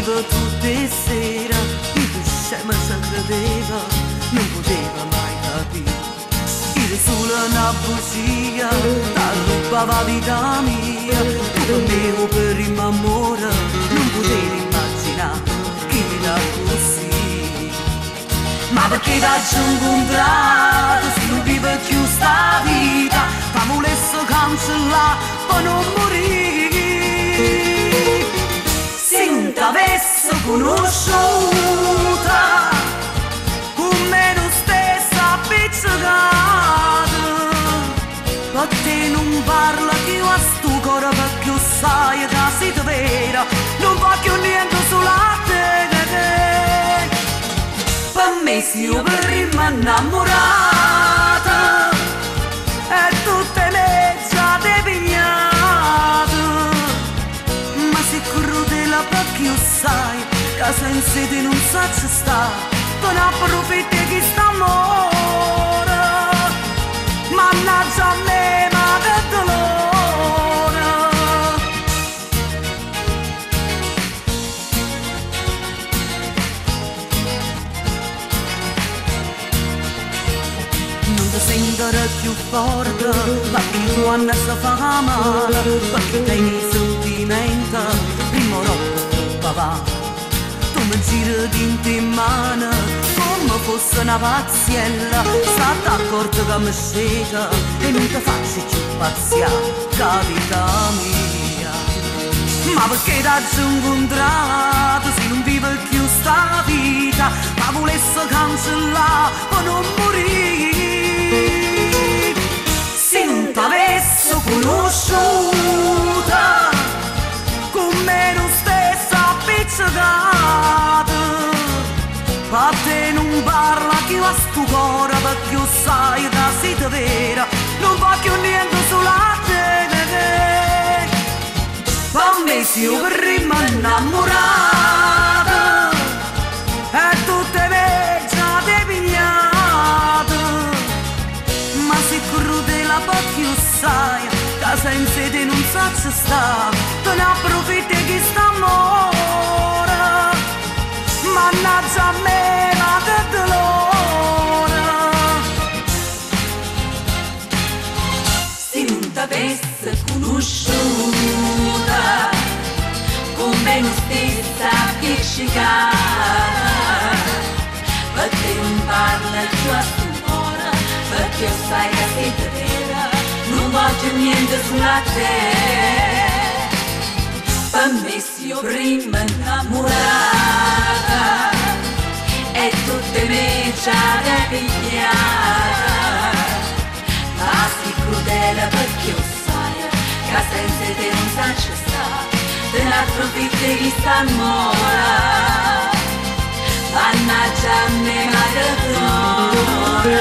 dormiva tutte sera, il più scema ci credeva, non poteva mai capire. Era solo una bugia, la rubava vita mia, tu per me o per il mio amore, non potevi immaginare che era così. Ma perché t'hai incontrato, se non vive più sta vita, ma volesse cancellare per non morire. Se non t'avesse conosciuta, con me non stessa appiccicata, per te non parla più a sto cuore, perché lo sai che sei vera, non voglio niente solo a te. Per me se io per rimanere innamorata e tutte le già pigliate, ma se crudela perché io sai che senza te non sa ci sta, non approfitti chi sta amore, mannaggia a me ma che dolore. Sentire più forte, perché quando si fa male, perché dai miei sentimenti, prima o dopo va. Tu mi giri dinto in mano, come fosse una pazziella, sta d'accordo che mi scega e non ti faccio più pazziare, vita mia. Ma perché t'hai incontrato, se non vive più sta vita, ma volesse cancellare per non morire. Se non t'avessi conosciuta, con me non stessa appiccicata, a te non parla più a sto cuore, perché io sai che sei vera, non voglio niente solo a te. Per me se io per rimanere innamorata e tutte le già pigliate, ma se crudela perché io sai che senza te non sa ci sta, te ne approfitti chi sta amore, mannaggia a me ma che dolore. Se non t'avesse conosciuta, con me non stessa appiccicata, perché non parla più a sto cuore, perché io sai che sei vera, non voglio niente sulla te. Per me se io prima innamorata e tutte me già da pigliata, ma sei crudele perché io sai che senza te non sa ci sta, te ne approfitti chi sta mora, mannaggia a me ma che dolore.